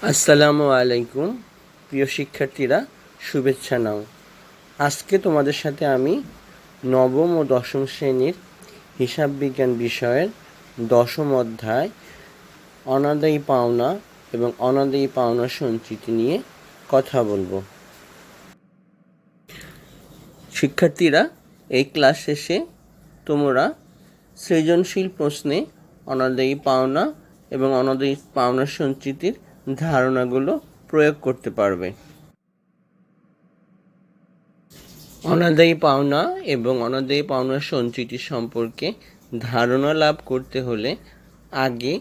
আসসালামু আলাইকুম প্রিয় শিক্ষার্থীরা, শুভেচ্ছা নাও। আজকে তোমাদের সাথে আমি নবম ও দশম শ্রেণীর হিসাব বিজ্ঞান বিষয়ের দশম অধ্যায় অনাদায়ী পাওনা এবং অনাদায়ী পাওনা সঞ্চিতি নিয়ে কথা বলবো। শিক্ষার্থীরা, এই ক্লাস শেষে তোমরা সৃজনশীল প্রশ্নে অনাদায়ী পাওনা এবং অনাদায়ী পাওনা সঞ্চিতির ধারণাগুলো প্রয়োগ করতে পারবে। অনাদায়ী পাওনা এবং অনাদায়ী পাওনা সঞ্চিতি সম্পর্কে ধারণা লাভ করতে হলে আগে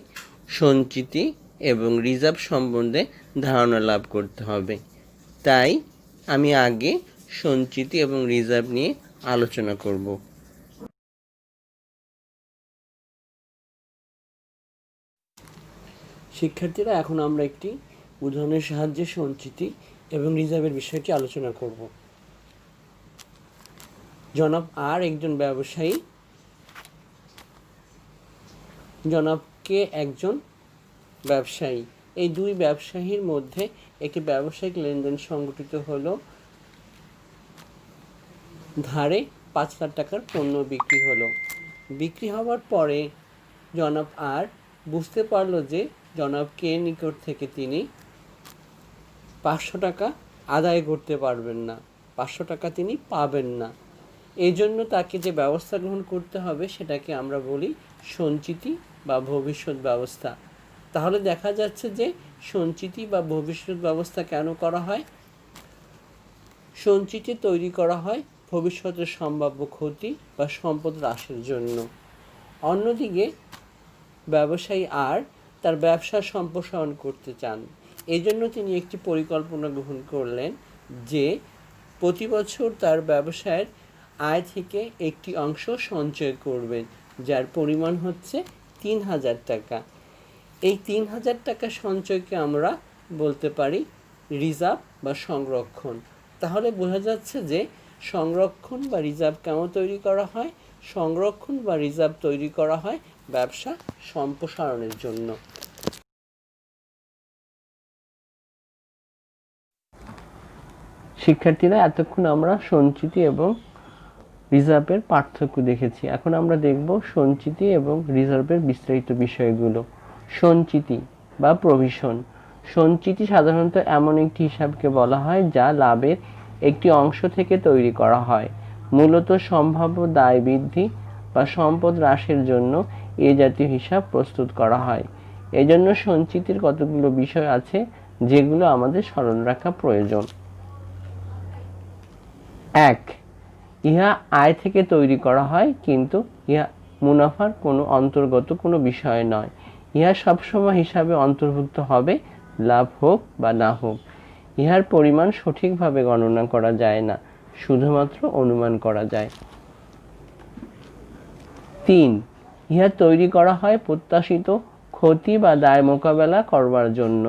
সঞ্চিতি এবং রিজার্ভ সম্বন্ধে ধারণা লাভ করতে হবে। তাই আমি আগে সঞ্চিতি এবং রিজার্ভ নিয়ে আলোচনা করব। শিক্ষার্থীরা, এখন আমরা একটি উদাহরণের সাহায্যে সঞ্চিতি এবং রিজার্ভের বিষয়টি আলোচনা করব। জনাব আর একজন ব্যবসায়ী, জনাব কে একজন ব্যবসায়ী। এই দুই ব্যবসায়ীর মধ্যে একটি ব্যবসায়িক লেনদেন সংঘটিত হলো। ধারে 5 লাখ টাকার পণ্য বিক্রি হলো। বিক্রি হওয়ার পরে জনাব আর বুঝতে পারলো যে জনাব কে নিকট থেকে তিনি 500 টাকা আদায় করতে পারবেন না, 500 টাকা তিনি পাবেন না। এই জন্য তাকে যে ব্যবস্থা গ্রহণ করতে হবে সেটাকে আমরা বলি সঞ্চিতি বা ভবিষ্যৎ ব্যবস্থা। তাহলে দেখা যাচ্ছে যে সঞ্চিতি বা ভবিষ্যৎ ব্যবস্থা কেন করা হয়? সঞ্চিতি তৈরি করা হয় ভবিষ্যতের সম্ভাব্য ক্ষতি বা সম্পদ হ্রাসের জন্য। অন্যদিকে ব্যবসায়ী আর তার ব্যবসা সম্প্রসারণ করতে চান। এই জন্য তিনি একটি পরিকল্পনা গ্রহণ করলেন যে প্রতি বছর তার ব্যবসায়ের আয় থেকে একটি অংশ সঞ্চয় করবেন, যার পরিমাণ হচ্ছে 3000 টাকা। এই 3000 টাকা সঞ্চয়কে আমরা বলতে পারি রিজার্ভ বা সংরক্ষণ। তাহলে বোঝা যাচ্ছে যে সংরক্ষণ বা রিজার্ভ কেমন তৈরি করা হয়? সংরক্ষণ বা রিজার্ভ তৈরি করা হয় ব্যবসা সম্প্রসারণের জন্য। শিক্ষার্থীরা, এতক্ষণ আমরা সঞ্চিতি এবং রিজার্ভের পার্থক্য দেখেছি। এখন আমরা দেখব সঞ্চিতি এবং রিজার্ভের বিস্তারিত বিষয়গুলো। সঞ্চিতি বা প্রভিশন। সঞ্চিতি সাধারণত এমন একটি হিসাবকে বলা হয় যা লাভের একটি অংশ থেকে তৈরি করা হয়। মূলত সম্ভাব্য দায় বৃদ্ধি বা সম্পদ হ্রাসের জন্য এই জাতীয় হিসাব প্রস্তুত করা হয়। এজন্য সঞ্চিতির কতগুলো বিষয় আছে যেগুলো আমাদের স্মরণ রাখা প্রয়োজন। 1. ইহা আয় থেকে তৈরি করা হয়, কিন্তু ইহা মুনাফার কোনো অন্তর্গত কোনো বিষয় নয়। ইহা সবসময় হিসাবে অন্তর্ভুক্ত হবে, লাভ হোক বা না হোক। ইহার পরিমাণ সঠিকভাবে গণনা করা যায় না, শুধুমাত্র অনুমান করা যায়। 3. ইহা তৈরি করা হয় প্রত্যাশিত ক্ষতি বা দায় মোকাবেলা করবার জন্য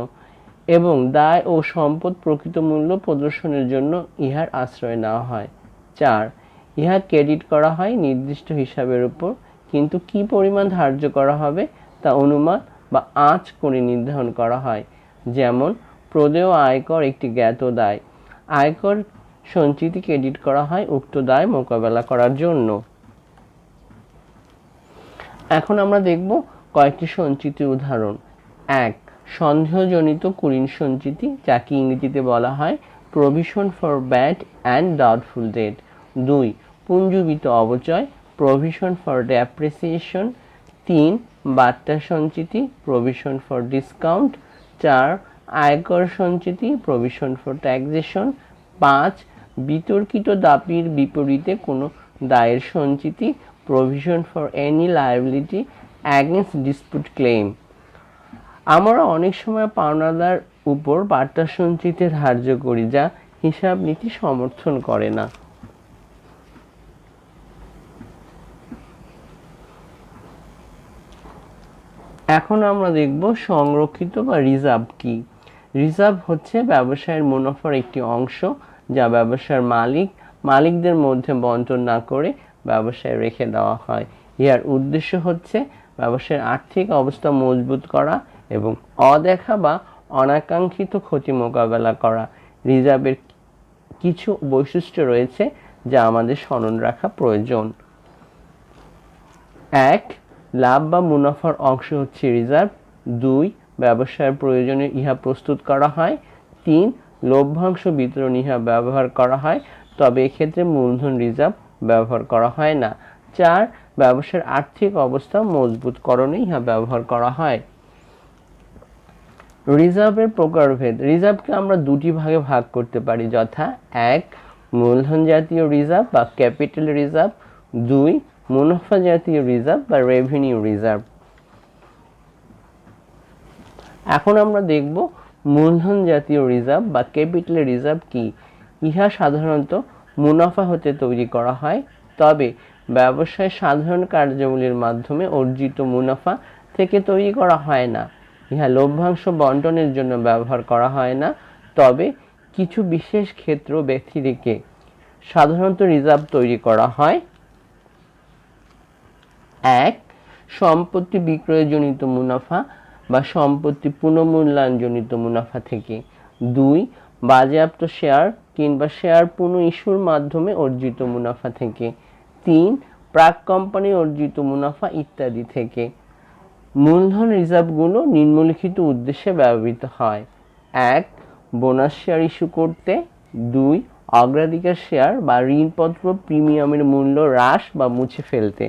এবং দায় ও সম্পদ প্রকৃত মূল্য প্রদর্শনের জন্য ইহার আশ্রয় নেওয়া হয়। 4. ইহা ক্রেডিট করা হয় নির্দিষ্ট হিসাবের উপর, কিন্তু কি পরিমাণ ধার্য করা হবে তা অনুমান বা আঁচ করে নির্ধারণ করা হয়। যেমন প্রদেয় আয়কর একটি জ্ঞাত দায়। আয়কর সঞ্চিতি ক্রেডিট করা হয় উক্ত দায় মোকাবেলা করার জন্য। এখন আমরা দেখব কয়েকটি সঞ্চিতির উদাহরণ। 1. সন্দেহজনিত কুঋণ সঞ্চিতি, যাকে ইংরেজিতে বলা হয় provision for bad and doubtful debt. 2. পুঞ্জীবিত অবচয়, প্রভিশন ফর ডেপ্রিসিয়েশন। 3. বাট্টা সঞ্চিতি, প্রভিশন ফর ডিসকাউন্ট। 4. আয়কর সঞ্চিতি, প্রভিশন ফর ট্যাক্সেশন। 5. বিতর্কিত দাবির বিপরীতে কোনো দায়ের সঞ্চিতি, provision for any liability against dispute claim. আমরা অনেক সময় পাওনাদার উপর বাট্টা সঞ্চিতি ধার্য করি, যা হিসাব নীতি সমর্থন করে না। এখন আমরা দেখব সংরক্ষিত বা রিজার্ভ কি। রিজার্ভ হচ্ছে ব্যবসায়ের মুনাফার একটি অংশ যা ব্যবসার মালিকদের মধ্যে বণ্টন না করে ব্যবসায় রেখে দেওয়া হয়। ইহার উদ্দেশ্য হচ্ছে ব্যবসায়ের আর্থিক অবস্থা মজবুত করা এবং অদেখা বা অনাকাঙ্ক্ষিত ক্ষতি মোকাবেলা করা। রিজার্ভের কিছু বৈশিষ্ট্য রয়েছে যা আমাদের স্মরণ রাখা প্রয়োজন। 1. লাভ বা মুনাফার অংশ হচ্ছে রিজার্ভ। 2. ব্যবসায়ের প্রয়োজনে ইহা প্রস্তুত করা হয়। 3. লভ্যাংশ বিতরণ ইহা ব্যবহার করা হয়, তবে এক্ষেত্রে মূলধন রিজার্ভ ব্যবহার করা হয় না। 4. ব্যবসার আর্থিক অবস্থা মজবুতকরণে ইহা ব্যবহার করা হয়। রিজার্ভের প্রকারভেদ। রিজার্ভকে আমরা দুটি ভাগে ভাগ করতে পারি, যথা 1. মূলধন জাতীয় রিজার্ভ বা ক্যাপিটাল রিজার্ভ। 2. মুনাফা জাতীয় রিজার্ভ বা রেভিনিউ রিজার্ভ। এখন আমরা দেখব মূলধন জাতীয় রিজার্ভ বা ক্যাপিটাল রিজার্ভ কি। ইহা সাধারণত মুনাফা হতে তৈরি করা হয়, তবে ব্যবসায় সাধারণ কার্যাবলীর মাধ্যমে অর্জিত মুনাফা থেকে তৈরি করা হয় না। ইহা লভ্যাংশ বন্টনের জন্য ব্যবহার করা হয় না, তবে কিছু বিশেষ ক্ষেত্র ব্যতিরেকে সাধারণত রিজার্ভ তৈরি করা হয়। 1. সম্পত্তি বিক্রয়জনিত মুনাফা বা সম্পত্তি পুনঃমূল্যায়নজনিত মুনাফা থেকে। 2. বাজেয়াপ্ত শেয়ার কিংবা শেয়ার পুনঃ ইস্যুর মাধ্যমে অর্জিত মুনাফা থেকে। 3. প্রাক কোম্পানি অর্জিত মুনাফা ইত্যাদি থেকে। মূলধন রিজার্ভগুলো নিম্নলিখিত উদ্দেশ্যে ব্যবহৃত হয়। 1. বোনাস শেয়ার ইস্যু করতে। 2. অগ্রাধিকার শেয়ার বা ঋণপত্র প্রিমিয়ামের মূল্য হ্রাস বা মুছে ফেলতে।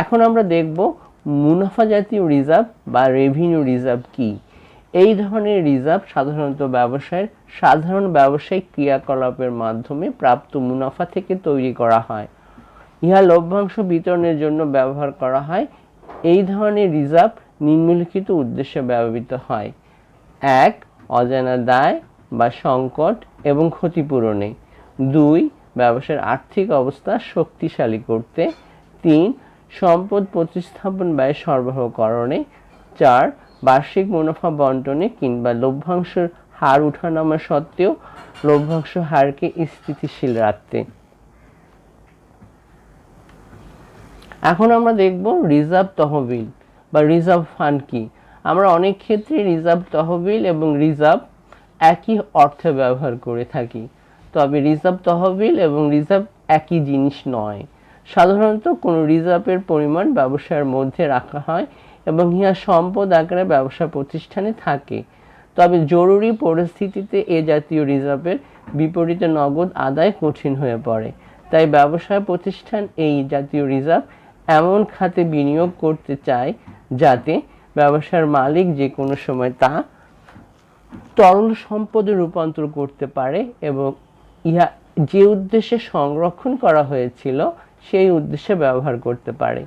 এখন আমরা দেখব মুনাফা জাতীয় রিজার্ভ বা রেভিনিউ রিজার্ভ কি। এই ধরনের রিজার্ভ সাধারণত ব্যবসায়ের সাধারণ ব্যবসায়িক ক্রিয়াকলাপের মাধ্যমে প্রাপ্ত মুনাফা থেকে তৈরি করা হয়। ইহা লভ্যাংশ বিতরণের জন্য ব্যবহার করা হয়। এই ধরনের রিজার্ভ নিম্নলিখিত উদ্দেশ্যে ব্যবহৃত হয়। 1. অজানা দায় বা সংকট এবং ক্ষতিপূরণে। 2. ব্যবসার আর্থিক অবস্থা শক্তিশালী করতে। 3. সম্পদ প্রতিস্থাপন ব্যয় সরবরাহকরণে। 4. বার্ষিক মুনাফা বন্টনে কিংবা লভ্যাংশের হার ওঠানামা সত্ত্বেও লভ্যাংশ হারকে স্থিতিশীল রাখতে। এখন আমরা দেখব রিজার্ভ তহবিল বা রিজার্ভ ফান্ড কি। আমরা অনেক ক্ষেত্রে রিজার্ভ তহবিল এবং রিজার্ভ একই অর্থে ব্যবহার করে থাকি, তবে রিজার্ভ তহবিল এবং রিজার্ভ একই জিনিস নয়। সাধারণত কোনো রিজার্ভের পরিমাণ ব্যবসায়ের মধ্যে রাখা হয় এবং ইহা সম্পদ আকারে ব্যবসা প্রতিষ্ঠানে থাকে, তবে জরুরি পরিস্থিতিতে এ জাতীয় রিজার্ভের বিপরীতে নগদ আদায় কঠিন হয়ে পড়ে। তাই ব্যবসায় প্রতিষ্ঠান এই জাতীয় রিজার্ভ এমন খাতে বিনিয়োগ করতে চায় যাতে ব্যবসার মালিক যে কোনো সময় তা তরল সম্পদে রূপান্তর করতে পারে এবং ইহা যে উদ্দেশ্যে সংরক্ষণ করা হয়েছিল সেই উদ্দেশ্যে ব্যবহার করতে পারে।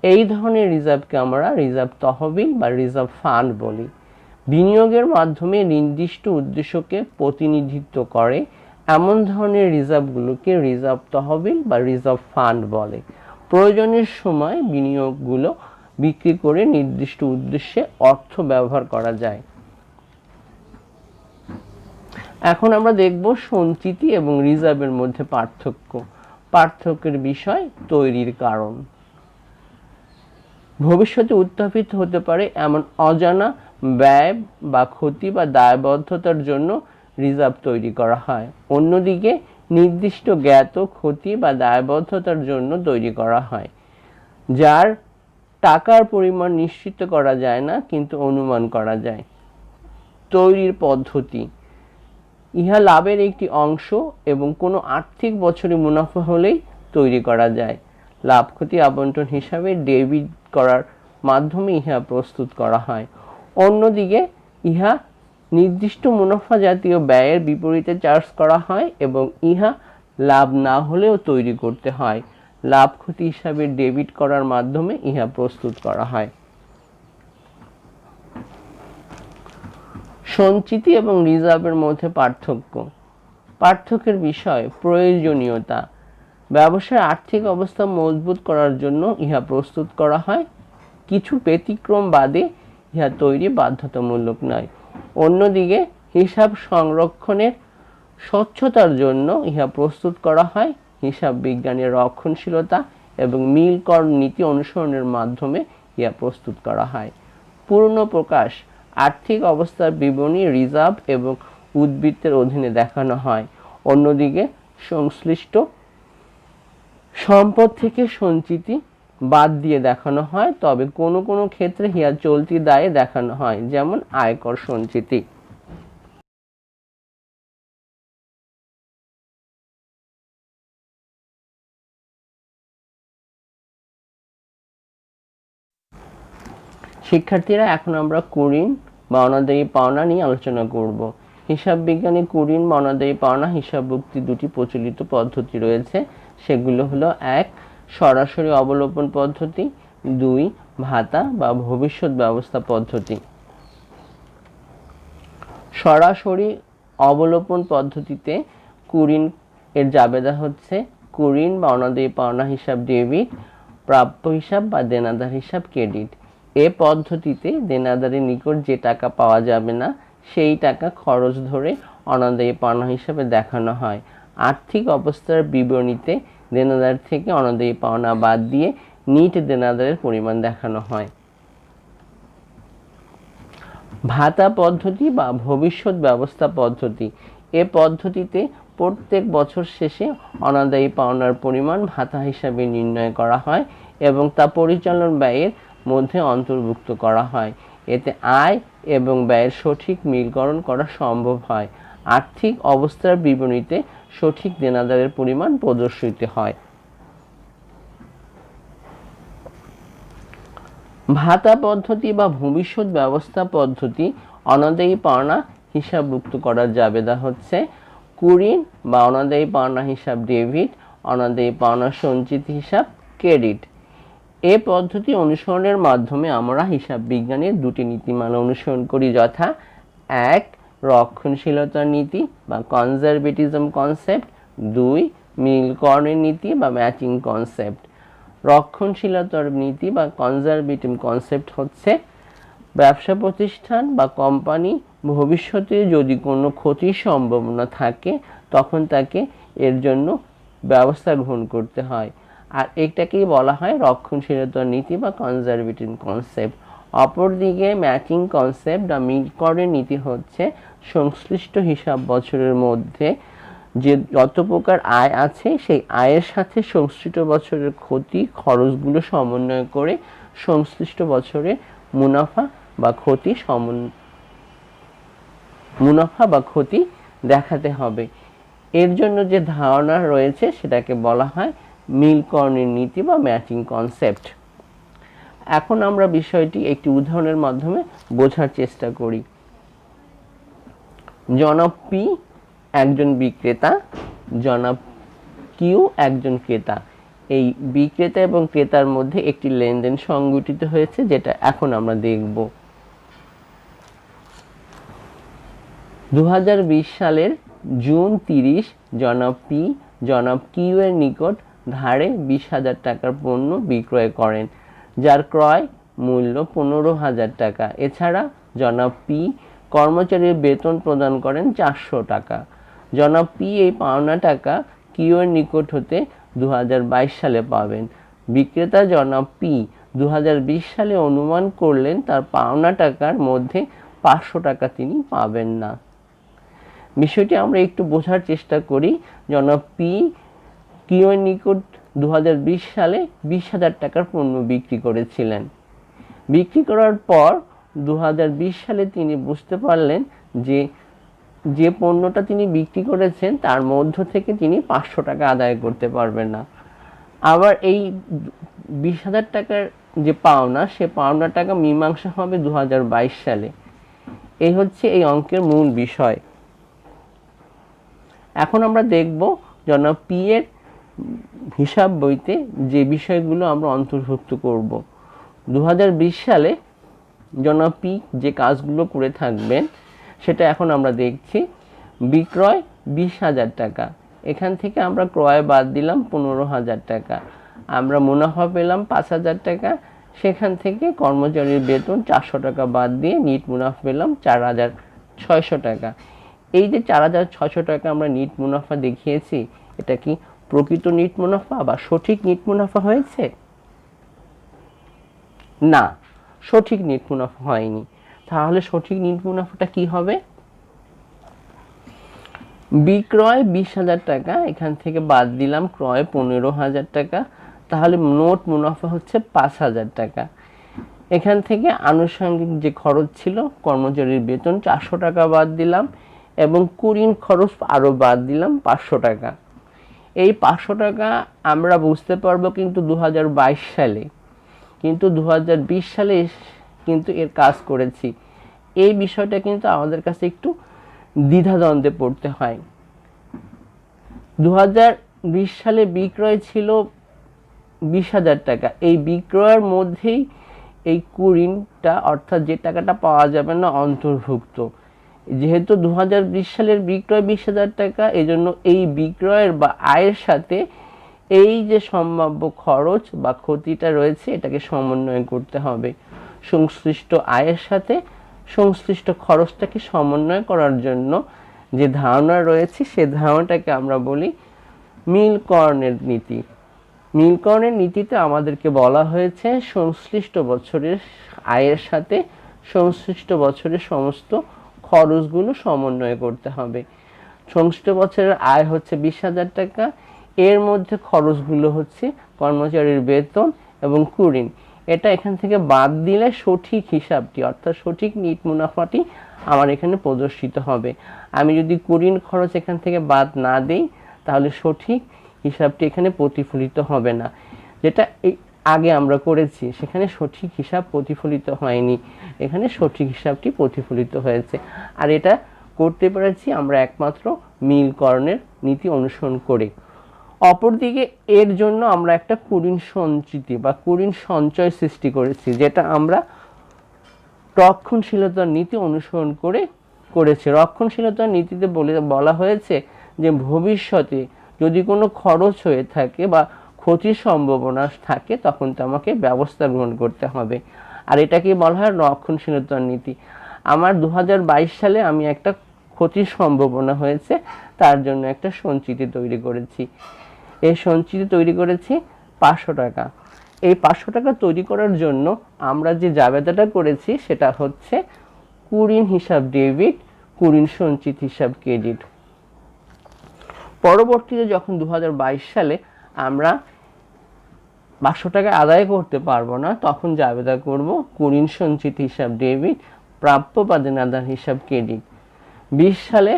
এই ধরনের রিজার্ভকে আমরা রিজার্ভ তহবিল বা রিজার্ভ ফান্ড বলি। বিনিয়োগের মাধ্যমে নির্দিষ্ট উদ্দেশ্যকে প্রতিনিধিত্ব করে এমন ধরনের রিজার্ভগুলোকে রিজার্ভ তহবিল বা রিজার্ভ ফান্ড বলে। প্রয়োজনের সময় বিনিয়োগগুলো বিক্রি করে নির্দিষ্ট উদ্দেশ্যে অর্থ ব্যবহার করা যায়। এখন আমরা দেখব সঞ্চিতি এবং রিজার্ভের মধ্যে পার্থক্য। পার্থক্যের বিষয় তৈরির কারণ। ভবিষ্যতে উত্থাপিত হতে পারে এমন অজানা ব্যয় বা ক্ষতি বা দায়বদ্ধতার জন্য রিজার্ভ তৈরি করা হয়। অন্যদিকে নির্দিষ্ট জ্ঞাত ক্ষতি বা দায়বদ্ধতার জন্য তৈরি করা হয়, যার টাকার পরিমাণ নিশ্চিত করা যায় না কিন্তু অনুমান করা যায়। তৈরির পদ্ধতি। ইহা লাভের একটি অংশ এবং কোনো আর্থিক বছরে মুনাফা হলেই তৈরি করা যায়। লাভ ক্ষতি আবন্টন হিসাবে ডেবিট করার মাধ্যমে ইহা প্রস্তুত করা হয়। অন্যদিকে ইহা নির্দিষ্ট মুনাফা জাতীয় ব্যয়ের বিপরীতে চার্জ করা হয় এবং ইহা লাভ না হলেও তৈরি করতে হয়। লাভ ক্ষতি হিসাবে ডেবিট করার মাধ্যমে ইহা প্রস্তুত করা হয়। সঞ্চিতি এবং রিজার্ভের মধ্যে পার্থক্য। পার্থক্যের বিষয় প্রয়োজনীয়তা। ব্যবসার আর্থিক অবস্থা মজবুত করার জন্য ইহা প্রস্তুত করা হয়, কিছু ব্যতিক্রম বাদে ইহা তৈরি বাধ্যতামূলক নয়। অন্যদিকে হিসাব সংরক্ষণের স্বচ্ছতার জন্য ইহা প্রস্তুত করা হয়, হিসাব বিজ্ঞানের রক্ষণশীলতা এবং মিল কর নীতি অনুসরণের মাধ্যমে ইহা প্রস্তুত করা হয়। পূর্ণ প্রকাশ আর্থিক অবস্থার বিবরণী রিজার্ভ এবং উদ্বৃত্তের অধীনে দেখানো হয়। অন্যদিকে সংশ্লিষ্ট সম্পদ থেকে সঞ্চিতি বাদ দিয়ে দেখানো হয়, তবে কোনো কোনো ক্ষেত্রে ইহা চলতি দায়ে দেখানো হয়, যেমন আয়কর সঞ্চিতি। শিক্ষার্থীরা, এখন আমরা কুঋণ বা অনাদায়ী পাওনা নিয়ে আলোচনা করব। হিসাব বিজ্ঞানে কুঋণ বা অনাদায়ী পাওনা হিসাবভুক্তি দুটি প্রচলিত পদ্ধতি রয়েছে। সেগুলো হলো 1 সরাসরি অবলোপন পদ্ধতি, 2 ভাতা বা ভবিষ্যৎ ব্যবস্থা পদ্ধতি। সরাসরি অবলোপন পদ্ধতিতে কুঋণ এর জাবেদা হচ্ছে কুঋণ বা অনাদায়ী পাওনা হিসাব ডেবিট, প্রাপ্য হিসাব বা দেনাদার হিসাব ক্রেডিট। এ পদ্ধতিতে দেনাদারের নিকট যে টাকা পাওয়া যাবে না সেই টাকা খরচ ধরে অনাদায়ী পাওনা হিসাবে দেখানো হয়। আর্থিক অবস্থার বিবরণীতে দেনাদার থেকে অনাদায়ী পাওনা বাদ দিয়ে নিট দেনাদারের পরিমাণ দেখানো হয়। ভাতা পদ্ধতি বা ভবিষ্যৎ ব্যবস্থা পদ্ধতি, এ পদ্ধতিতে প্রত্যেক বছর শেষে অনাদায়ী পাওনার পরিমাণ ভাতা হিসাবে নির্ণয় করা হয় এবং তা পরিচালন ব্যয়ের মধ্যে অন্তর্ভুক্ত করা হয়। এতে আয় এবং ব্যয়ের সঠিক মিলকরণ করা সম্ভব হয়। আর্থিক অবস্থার বিবরণীতে সঠিক দেনাদারের পরিমাণ প্রদর্শিত হয়। ভাতা পদ্ধতি বা ভবিষ্যৎ ব্যবস্থা পদ্ধতি অনাদায়ী পাওনা হিসাবভুক্ত করার জাবেদা হচ্ছে কুঋণ বা অনাদায়ী পাওনা হিসাব ডেবিট, অনাদায়ী পাওনা সঞ্চিতি হিসাব ক্রেডিট। এ পদ্ধতি অনুসরণের মাধ্যমে আমরা হিসাব বিজ্ঞানের দুটি নীতিমালা অনুসরণ করি, যথা 1 রক্ষণশীলতার নীতি বা কনজারভেটিজম কনসেপ্ট, 2 মিলকরণের নীতি বা ম্যাচিং কনসেপ্ট। রক্ষণশীলতার নীতি বা কনজারভেটিভ কনসেপ্ট হচ্ছে ব্যবসা প্রতিষ্ঠান বা কোম্পানি ভবিষ্যতে যদি কোনো ক্ষতির সম্ভাবনা থাকে তখন তাকে এর জন্য ব্যবস্থা গ্রহণ করতে হয়, আর এটাকেই বলা হয় রক্ষণশীলতার নীতি বা কনজারভেটিভ কনসেপ্ট। অপরদিকে ম্যাচিং কনসেপ্ট বা মিলকরণের নীতি হচ্ছে সংশ্লিষ্ট হিসাব বছরের মধ্যে যে যত প্রকার আয় আছে সেই আয়ের সাথে সংশ্লিষ্ট বছরের ক্ষতি খরচগুলো সমন্বয় করে সংশ্লিষ্ট বছরের মুনাফা বা ক্ষতি দেখাতে হবে। এর জন্য যে ধারণা রয়েছে সেটাকে বলা হয় মিলকরণের নীতি বা ম্যাচিং কনসেপ্ট। এখন আমরা বিষয়টি একটি উদাহরণের মাধ্যমে বোঝার চেষ্টা করি। জনাব পি একজন বিক্রেতা, জনাব কিউ একজন ক্রেতা। এই বিক্রেতা এবং ক্রেতার মধ্যে একটি লেনদেন সংঘটিত হয়েছে, যেটা এখন আমরা দেখব। 2020 সালের জুন 30 জনাব পি জনাব কিউ এর নিকট ধারে 20,000 টাকার পণ্য বিক্রয় করেন, যার ক্রয় মূল্য 15,000 টাকা। এছাড়া জনাব পি কর্মচারীর বেতন প্রদান করেন 400 টাকা। জনাব পি এই পাওনা টাকা কিউ এর নিকট হতে 2022 সালে পাবেন। বিক্রেতা জনাব পি 2020 সালে অনুমান করলেন তার পাওনা টাকার মধ্যে 500 টাকা তিনি পাবেন না। বিষয়টি আমরা একটু বোঝার চেষ্টা করি। জনাব পি কিউ এর নিকট 2020 সালে 20,000 টাকার পণ্য বিক্রি করেছিলেন। বিক্রি করার পর 2020 সালে তিনি বুঝতে পারলেন যে পণ্যটা তিনি বিক্রি করেছেন তার মধ্য থেকে তিনি 500 টাকা আদায় করতে পারবেন না। আবার এই 20,000 টাকার যে পাওনা, সে পাওনা টাকা মীমাংসা হবে 2022 সালে। এই হচ্ছে এই অঙ্কের মূল বিষয়। এখন আমরা দেখব জনাব পি এর হিসাব বইতে যে বিষয়গুলো আমরা অন্তর্ভুক্ত করব। 2020 সালে জনাব পি যে কাজগুলো করে থাকবেন সেটা এখন আমরা দেখছি। বিক্রয় 20,000 টাকা, এখান থেকে আমরা ক্রয় বাদ দিলাম 15,000 টাকা, আমরা মুনাফা পেলাম 5,000 টাকা, সেখান থেকে কর্মচারীর বেতন 400 টাকা বাদ দিয়ে নিট মুনাফা পেলাম 4,600 টাকা। এই যে 4,600 টাকা আমরা নিট মুনাফা দেখিয়েছি, এটা কি প্রকৃত নিট মুনাফা বা সঠিক নিট মুনাফা হয়েছে? না, সঠিক নেট মুনাফা হয়নি। তাহলে সঠিক নেট মুনাফাটা কি হবে? বিক্রয় 20,000 টাকা, এখান থেকে বাদ দিলাম ক্রয় 15,000 টাকা, তাহলে মোট মুনাফা হচ্ছে 5,000 টাকা। এখান থেকে আনুষঙ্গিক যে খরচ ছিল কর্মচারীর বেতন 400 টাকা বাদ দিলাম এবং কুরিন খরচ আরও বাদ দিলাম 500 টাকা। এই 500 টাকা আমরা বুঝতে পারবো কিন্তু 2022 সালে, কিন্তু 2020 সালে কিন্তু এর কাজ করেছি। এই বিষয়টা কিন্তু আমাদের কাছে একটু দ্বিধাদ্বন্দ্বে পড়তে হয়। 2020 সালে বিক্রয় ছিল 20,000 টাকা, এই বিক্রয়ের মধ্যেই এই কুরিনটা অর্থাৎ যে টাকাটা পাওয়া যাবে না অন্তর্ভুক্ত। যেহেতু 2020 সালের বিক্রয় 20,000 টাকা, এই জন্য এই বিক্রয়ের বা আয়ের সাথে এই যে সম্ভাব্য খরচ বা ক্ষতিটা রয়েছে এটাকে সমন্বয় করতে হবে। সংশ্লিষ্ট আয়ের সাথে সংশ্লিষ্ট খরচটাকে সমন্বয় করার জন্য যে ধারণা রয়েছে সে ধারণাটাকে আমরা বলি মিলকর্নের নীতি। মিলকর্নের নীতিতে আমাদেরকে বলা হয়েছে সংশ্লিষ্ট বছরের আয়ের সাথে সংশ্লিষ্ট বছরের সমস্ত খরচগুলো সমন্বয় করতে হবে। সংশ্লিষ্ট বছরের আয় হচ্ছে 20,000 টাকা, এর মধ্যে খরচগুলো হচ্ছে কর্মচারীর বেতন এবং কুরিন। এটা এখান থেকে বাদ দিলে সঠিক হিসাবটি অর্থাৎ সঠিক নেট মুনাফাটি আমার এখানে প্রদর্শিত হবে। আমি যদি কুরিন খরচ এখান থেকে বাদ না দেই তাহলে সঠিক হিসাবটি এখানে প্রতিফলিত হবে না। যেটা এই আগে আমরা করেছি সেখানে সঠিক হিসাব প্রতিফলিত হয়নি, এখানে সঠিক হিসাবটি প্রতিফলিত হয়েছে। আর এটা করতে পেরেছি আমরা একমাত্র মিলকর্নের নীতি অনুসরণ করে। অপরদিকে এর জন্য আমরা একটা কুরিন সঞ্চিতি বা কুরিন সঞ্চয় সৃষ্টি করেছি, যেটা আমরা রক্ষণশীলতার নীতি অনুসরণ করে করেছি। রক্ষণশীলতার নীতিতে বলা হয়েছে যে ভবিষ্যতে যদি কোনো খরচ হয়ে থাকে বা ক্ষতির সম্ভাবনা থাকে তখন তো আমাকে ব্যবস্থা গ্রহণ করতে হবে। আর এটাকে বলা হয় রক্ষণশীলতার নীতি। আমার 2022 সালে আমি একটা ক্ষতির সম্ভাবনা হয়েছে, তার জন্য একটা সঞ্চিতি তৈরি করেছি। এই সঞ্চিতি তৈরি করেছি 500 টাকা। এই 500 টাকা তৈরি করার জন্য আমরা যে জাবেদাটা করেছি সেটা হচ্ছে কুরিন হিসাব ডেবিট, কুরিন সঞ্চিত হিসাব ক্রেডিট। পরবর্তীতে যখন 2022 সালে আমরা 500 টাকা আদায় করতে পারবো না তখন জাবেদা করব কুরিন সঞ্চিত হিসাব ডেবিট, প্রাপ্য বা দেনাদার হিসাব ক্রেডিট। 20 সালে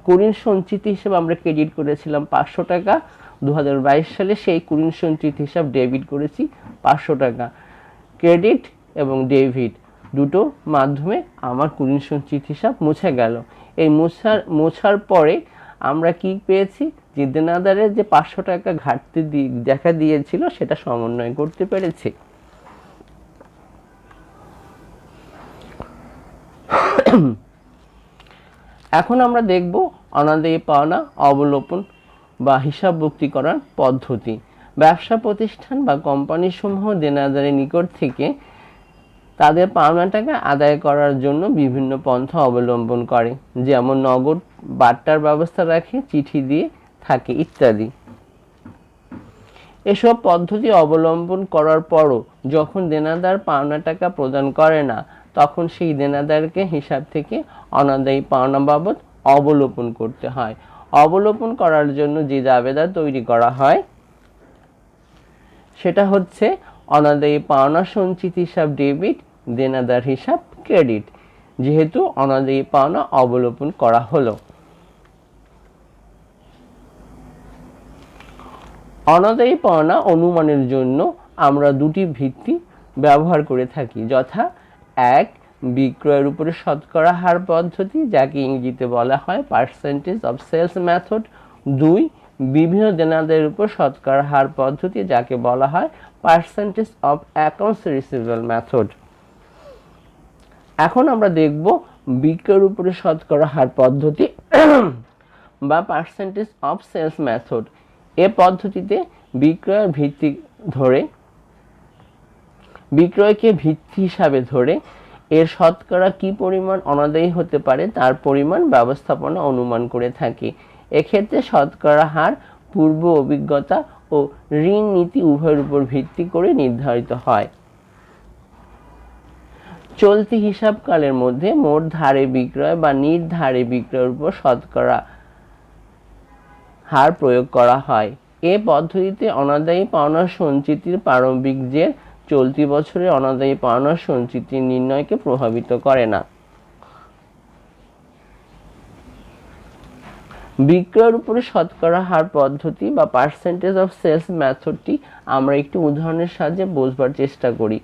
কুরিন সঞ্চিত হিসাব আমরা ক্রেডিট করেছিলাম 500 টাকা, 2022 সালে সেই কুরিন সঞ্চিত হিসাব ডেবিট করেছি 500 টাকা। ক্রেডিট এবং ডেবিট দুটো মাধ্যমে আমার কুরিন সঞ্চিত হিসাব মুছে গেল। এই মোছার পরে আমরা কি পেয়েছি, যে দেনাদারের যে 500 টাকা ঘাটতি দেখা দিয়েছিল সেটা সমন্বয় করতে পেরেছি। এখন আমরা দেখব অনাদায়ী পাওনা অবলোপন বা হিসাবভুক্তি করার পদ্ধতি। ব্যবসা প্রতিষ্ঠান বা কোম্পানি সমূহ দেনাদারের নিকট থেকে তাদের পাওনা টাকা আদায় করার জন্য বিভিন্ন পন্থা অবলম্বন করে, যেমন নগদ বার্তার ব্যবস্থা রাখে, চিঠি দিয়ে থাকে ইত্যাদি। এসব পদ্ধতি অবলম্বন করার পরও যখন দেনাদার পাওনা টাকা প্রদান করে না তখন সেই দেনাদারকে হিসাব থেকে অনাদায়ী পাওনা বাবদ অবলোপন করতে হয়। অবলোপন করার জন্য যে জাবেদা তৈরি করা হয় সেটা হচ্ছে অনাদায়ী পাওনা সঞ্চিত হিসাব ডেবিট, দেনাদার হিসাব ক্রেডিট, যেহেতু অনাদায়ী পাওনা অবলোপন করা হলো। অনাদায়ী পাওনা অনুমানের জন্য আমরা দুটি ভিত্তি ব্যবহার করে থাকি, যথা 1 বিক্রয়ের উপরে শতকরা হার পদ্ধতি, যাকে ইংরেজিতে বলা হয় পার্সেন্টেজ অফ সেলস মেথড। 2 বিভিন্ন দেনাদারের উপর শতকরা হার পদ্ধতি, যাকে বলা হয় percentage of accounts receivable method. এখন আমরা দেখব বিক্রয়ের উপরে শতকরা হার পদ্ধতি বা পার্সেন্টেজ অফ সেলস মেথড। এ পদ্ধতিতে বিক্রয়কে ভিত্তি হিসাবে ধরে এর শতকরা কি পরিমাণ অনাদায়ী হতে পারে তার পরিমাণ ব্যবস্থাপনা অনুমান করে থাকে। এক্ষেত্রে শতকরা হার পূর্ব অভিজ্ঞতা ও ঋণ নীতি উভয়ের উপর ভিত্তি করে নির্ধারিত হয়। চলতি হিসাবকালের মধ্যে মোট ধারে বিক্রয় বা নিট ধারে বিক্রয়ের উপর শতকরা হার প্রয়োগ করা হয়। এ পদ্ধতিতে অনাদায়ী পাওনা সঞ্চিতির প্রারম্ভিক জের চলতি বছরের অনাদায়ী পাওনা সঞ্চিতির নির্ণয়কে প্রভাবিত করে না। বিক্রয়ের উপরে শতকরা হার পদ্ধতি বা পার্সেন্টেজ অফ সেলস মেথডটি আমরা একটি উদাহরণের সাহায্যে বোঝবার চেষ্টা করি।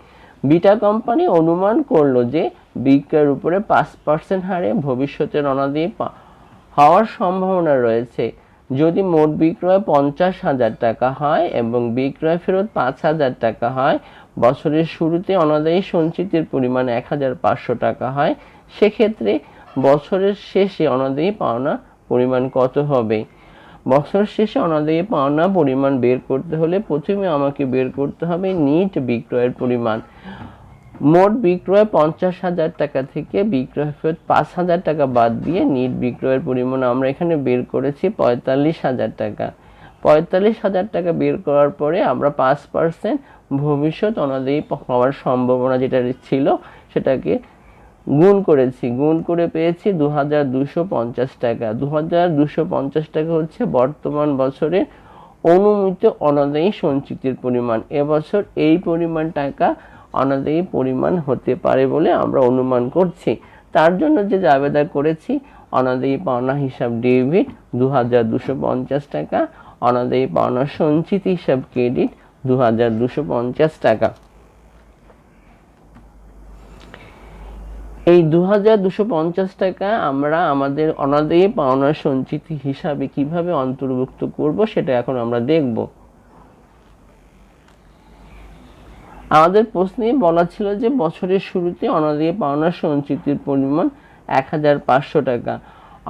বিটা কোম্পানি অনুমান করলো যে বিক্রয়ের উপরে 5% হারে ভবিষ্যতের অনাদায়ী হওয়ার সম্ভাবনা রয়েছে। যদি মোট বিক্রয় 50,000 টাকা হয় এবং বিক্রয় ফেরত 5,000 টাকা হয়, বছরের শুরুতে অনাদায়ী সঞ্চিতির পরিমাণ 1,500 টাকা হয়, সেক্ষেত্রে বছরের শেষে অনাদায়ী পাওনা পরিমাণ কত হবে? বছর শেষে অনাদায়ী পাওনা পরিমাণ বের করতে হলে প্রথমে আমাকে বের করতে হবে নিট বিক্রয়ের পরিমাণ। মোট বিক্রয় 50,000 টাকা থেকে বিক্রয় ফেরত 5,000 টাকা বাদ দিয়ে নিট বিক্রয়ের পরিমাণ আমরা এখানে বের করেছি 45,000 টাকা। 45,000 টাকা বের করার পরে আমরা 5% ভবিষ্যৎ অনাদায়ী হওয়ার সম্ভাবনা যেটা ছিল সেটাকে গুণ করেছি, গুণ করে পেয়েছি 2,250 টাকা। 2,250 টাকা হচ্ছে বর্তমান বছরের অনুমিত অনাদায়ী সঞ্চিতির পরিমাণ। এবছর এই পরিমাণ টাকা অনাদায়ী পরিমাণ হতে পারে বলে আমরা অনুমান করছি। তার জন্য যে জাবেদা করেছি, অনাদায়ী পাওনা হিসাব ডেবিট 2,250 টাকা, অনাদায়ী পাওনা সঞ্চিতি হিসাব ক্রেডিট 2,250 টাকা। এই 2,250 টাকা আমরা আমাদের অনাদায়ী পাওনা সঞ্চিতি হিসাবে কিভাবে অন্তর্ভুক্ত করব সেটা এখন আমরা দেখব। আমাদের প্রশ্নে বলা ছিল যে বছরের শুরুতে অনাদায়ী পাওনা সঞ্চিতির পরিমাণ 1,500 টাকা।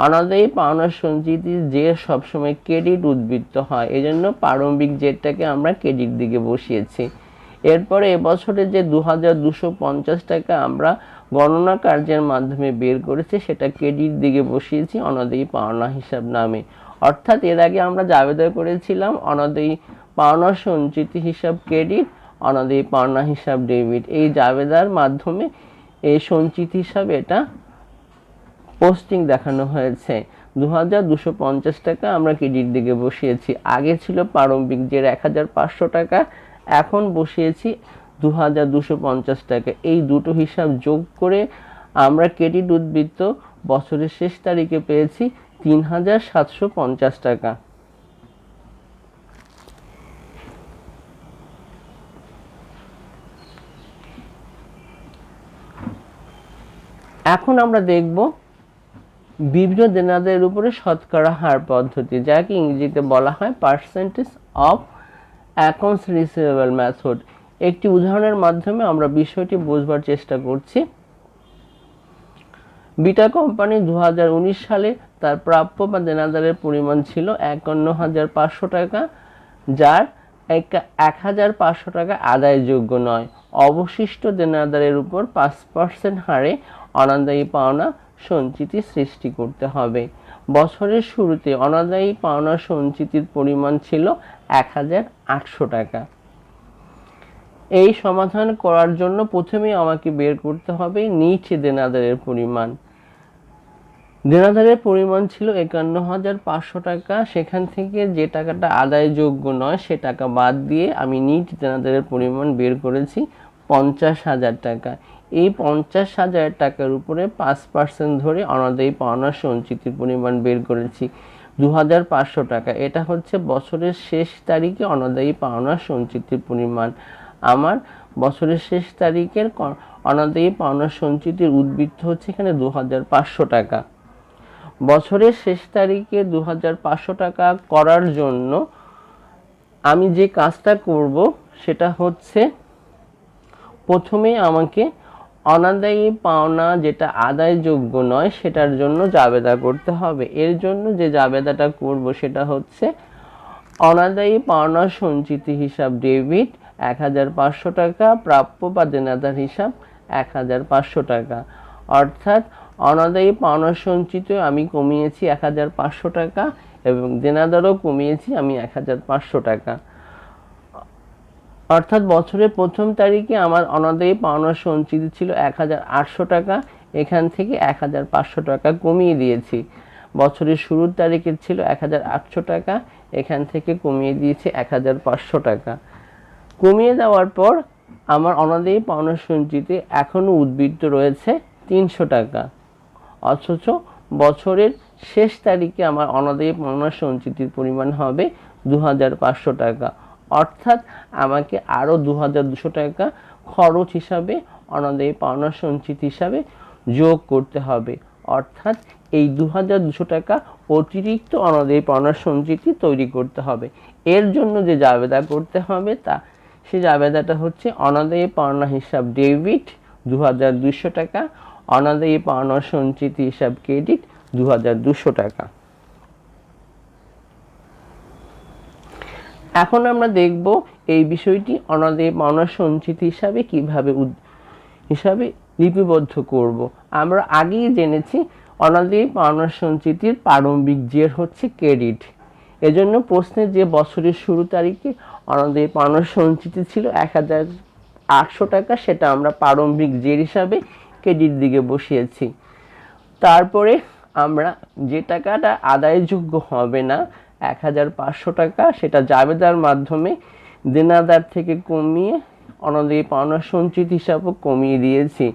অনাদায়ী পাওনা সঞ্চিতির জের সবসময় ক্রেডিট উদ্বৃত্ত হয়, এজন্য প্রারম্ভিক জেরটাকে আমরা ক্রেডিট দিকে বসিয়েছি। এরপরে এবছরে যে 2,250 টাকা আমরা গণনা কার্যের মাধ্যমে বের করেছি সেটা ক্রেডিট দিকে বসিয়েছি অনাদায়ী পাওনা হিসাব নামে। অর্থাৎ এর আগে আমরা জাবেদা করেছিলাম অনাদায়ী পাওনা সঞ্চিতি হিসাব ক্রেডিট, অনাদায়ী পাওনা হিসাব ডেবিট। এই জাবেদার মাধ্যমে এই সঞ্চিতি হিসাবে এটা পোস্টিং দেখানো হয়েছে। 2,250 টাকা আমরা ক্রেডিট দিকে বসিয়েছি। আগে ছিল প্রারম্ভিক জের 1,500 টাকা, এখন বসিয়েছি 2,250 টাকা। এই দুটো হিসাব যোগ করে আমরা ক্রেডিট উদ্বৃত্ত বছরের শেষ তারিখে পেয়েছি 3,750 টাকা। এখন আমরা দেখব বিভিন্ন দেনাদারের উপরে শতকরা হার পদ্ধতি, যাকে ইংরেজিতে বলা হয় percentage of accounts receivable method. একটি উদাহরণের মাধ্যমে আমরা বিষয়টি বোঝবার চেষ্টা করছি। বিটা কোম্পানি 2019 সালে তার প্রাপ্য বা দেনাদারের পরিমাণ ছিল 51,500 টাকা, যার 1,500 টাকা আদায়যোগ্য নয়। অবশিষ্ট দেনাদারের উপর 5% হারে অনাদায়ী পাওনা সঞ্চিতি সৃষ্টি করতে হবে। বছরের শুরুতে অনাদায়ী পাওনা সঞ্চিতির পরিমাণ ছিল 1,800 টাকা। এই সমাধান করার জন্য প্রথমেই আমাকে বের করতে হবে নিট দেনাদারের পরিমাণ। দেনাদারের পরিমাণ ছিল 51,500 টাকা। সেখান থেকে যে টাকাটা আদায়যোগ্য নয় সে টাকা বাদ দিয়ে আমি নিট দেনাদারের পরিমাণ বের করেছি 50,000 টাকা। এই 50,000 টাকার উপরে 5% ধরে অনাদায়ী পাওনা সঞ্চিতির পরিমাণ বের করেছি 2,500 টাকা। এটা হচ্ছে বছরের শেষ তারিখে অনাদায়ী পাওনা সঞ্চিতির পরিমাণ। আমার বছরের শেষ তারিখের অনাদায়ী পাওনা সঞ্চিতির উদ্বৃত্ত হচ্ছে এখানে 2,500 টাকা। বছরের শেষ তারিখে 2,500 টাকা করার জন্য আমি যে কাজটা করব সেটা হচ্ছে প্রথমেই আমাকে অনাদায়ী পাওনা যেটা আদায়যোগ্য নয় সেটার জন্য জাবেদা করতে হবে। এর জন্য যে জাবেদাটা করব সেটা হচ্ছে অনাদায়ী পাওনা সঞ্চিতি হিসাব ডেবিট 1,500 টাকা, প্রাপ্য বা দেনাদার হিসাব 1,500 টাকা। অর্থাৎ অনাদায়ী পাওনা সঞ্চিত আমি কমিয়েছি 1,500 টাকা এবং দেনাদারও কমিয়েছি আমি 1,500 টাকা। অর্থাৎ বছরের প্রথম তারিখে আমার অনাদায়ী পাওনা সঞ্চিতি ছিল 1,800 টাকা, এখান থেকে 1,500 টাকা কমিয়ে দিয়েছি। বছরের শুরুর তারিখে ছিল 1,800 টাকা, এখান থেকে কমিয়ে দিয়েছি 1,500 টাকা। কমিয়ে দেওয়ার পর আমার অনাদায়ী পাওনা সঞ্চিতি এখনও উদ্বৃত্ত রয়েছে 300 টাকা, অথচ বছরের শেষ তারিখে আমার অনাদায়ী পাওনা সঞ্চিতির পরিমাণ হবে 2,500 টাকা। অর্থাৎ আমাকে আরও 2,200 টাকা খরচ হিসাবে অনাদায়ী পাওনা সঞ্চিতি হিসাবে যোগ করতে হবে। অর্থাৎ এই 2,200 টাকা অতিরিক্ত অনাদায়ী পাওনা সঞ্চিতি তৈরি করতে হবে। এর জন্য যে জাবেদা করতে হবে সেই জাবেদাটা হচ্ছে অনাদায়ী পাওনা হিসাব ডেবিট 2,200 টাকা, অনাদায়ী পাওনা সঞ্চিতি হিসাব ক্রেডিট 2,200 টাকা। এখন আমরা দেখব এই বিষয়টি অনাদায়ী পাওনা সঞ্চিতি হিসাবে লিপিবদ্ধ করব। আমরা আগেই জেনেছি অনাদায়ী পাওনা সঞ্চিতির প্রারম্ভিক জের হচ্ছে ক্রেডিট। এজন্য প্রশ্নে যে বছরের শুরু তারিখে অনাদায়ী পাওনা সঞ্চিতি ছিল 1,800 টাকা, সেটা আমরা প্রারম্ভিক জের হিসাবে ক্রেডিট দিকে বসিয়েছি। তারপরে আমরা যে টাকাটা আদায়যোগ্য হবে না 1,500 টাকা, সেটা জাবেদার মাধ্যমে দেনাদার থেকে কমিয়ে অনাদায়ী পাওনা সঞ্চিতি হিসাবে কমিয়ে দিয়েছি।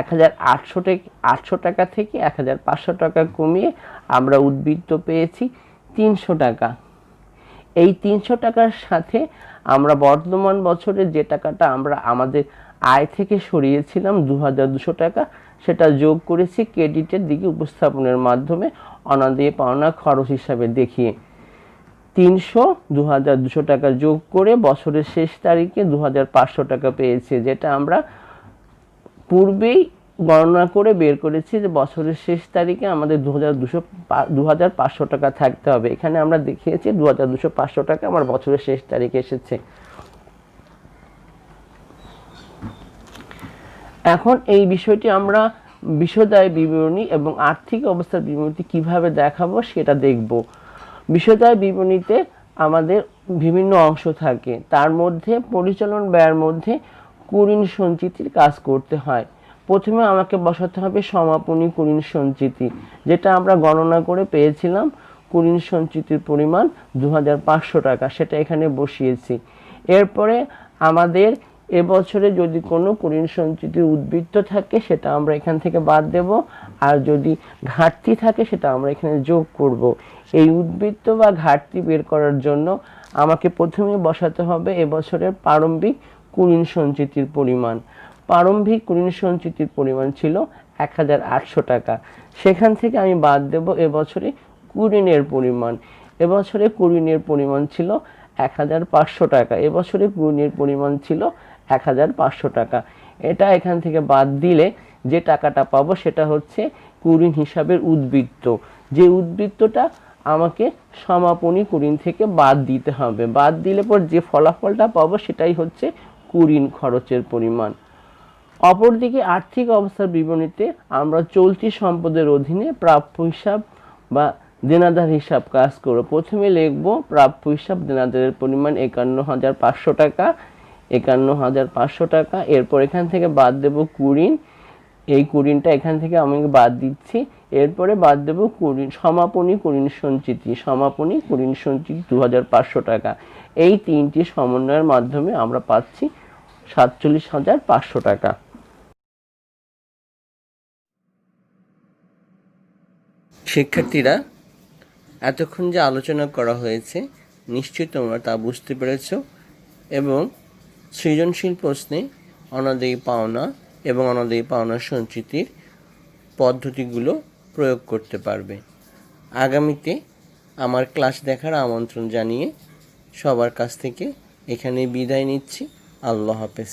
1,800 টাকা থেকে 1,500 টাকা কমিয়ে আমরা উদ্বৃত্ত পেয়েছি 300 টাকা। এই 300 টাকার সাথে আমরা বর্তমান বছরে যে টাকাটা আমরা আমাদের আয় থেকে সরিয়েছিলাম 2,200 টাকা, সেটা যোগ করেছি ক্রেডিটের দিকে উপস্থাপনের মাধ্যমে অনাদায়ী পাওনা খরচ হিসাবে দেখিয়ে। 2,200 টাকা যোগ করে বছরের শেষ তারিখে 2,500 টাকা পেয়েছি, যেটা আমরা পূর্বেই গণনা করে বের করেছি যে বছরের শেষ তারিখে আমাদের 2,500 টাকা থাকতে হবে। এখানে আমরা দেখিয়েছি 2,500 টাকা আমার বছরের শেষ তারিখে এসেছে। এখন এই বিষয়টি আমরা বিষয়দায় বিবরণী এবং আর্থিক অবস্থার বিবরণী কিভাবে দেখাবো সেটা দেখব। বিষয়দায় বিবরণীতে আমাদের বিভিন্ন অংশ থাকে, তার মধ্যে পরিচালন ব্যয়ের মধ্যে কুঋণ সঞ্চিতির কাজ করতে হয়। প্রথমে আমাকে বসাতে হবে সমাপনী কুঋণ সঞ্চিতি, যেটা আমরা গণনা করে পেয়েছিলাম কুঋণ সঞ্চিতির পরিমাণ 2,500 টাকা, সেটা এখানে বসিয়েছি। এরপরে আমাদের এবছরে যদি কোনো কুঋণ সঞ্চিতির উদ্বৃত্ত থাকে সেটা আমরা এখান থেকে বাদ দেব, আর যদি ঘাটতি থাকে সেটা আমরা এখানে যোগ করব। এই উদ্বৃত্ত বা ঘাটতি বের করার জন্য আমাকে প্রথমে বসাতে হবে এবছরের প্রারম্ভিক কুঋণ সঞ্চিতির পরিমাণ। প্রারম্ভিক কুঋণ সঞ্চিতির পরিমাণ ছিল 1,800 টাকা। সেখান থেকে আমি বাদ দেব এবছরে কুঋণের পরিমাণ। এবছরে কুঋণের পরিমাণ ছিল 1,500 টাকা। এবছরে কুঋণের পরিমাণ ছিল 1,500 টাকা। এটা এখান থেকে বাদ দিলে যে টাকাটা পাবো সেটা হচ্ছে কুঋণ হিসাবের উদ্বৃত্ত। যে উদ্বৃত্তটা আমাকে সমাপনী কুঋণ থেকে বাদ দিতে হবে। বাদ দিলে পর যে ফলাফলটা পাবো সেটাই হচ্ছে কুঋণ খরচের পরিমাণ। অপরদিকে আর্থিক অবস্থার বিবরণীতে আমরা চলতি সম্পদের অধীনে প্রাপ্য হিসাব বা দেনাদার হিসাব কাজ করব। প্রথমে লিখব প্রাপ্য হিসাব দেনাদারের পরিমাণ 51,500 টাকা, 51,500 টাকা। এরপর এখান থেকে বাদ দেব কুঋণ, এই কুঋণটা এখান থেকে আমি বাদ দিচ্ছি। এরপরে বাদ দেব সমাপনী কুঋণ সঞ্চিতি, সমাপনী কুঋণ সঞ্চিতি 2,500 টাকা। এই তিনটি সমন্বয়ের মাধ্যমে আমরা পাচ্ছি 47,500 টাকা। শিক্ষার্থীরা, এতক্ষণ যে আলোচনা করা হয়েছে নিশ্চয়ই তোমরা তা বুঝতে পেরেছ এবং সৃজনশীল প্রশ্নে অনাদায়ী পাওনা এবং অনাদায়ী পাওনা সঞ্চিতির পদ্ধতিগুলো প্রয়োগ করতে পারবে। আগামীতে আমার ক্লাস দেখার আমন্ত্রণ জানিয়ে সবার কাছ থেকে এখানে বিদায় নিচ্ছি। আল্লাহ হাফেজ।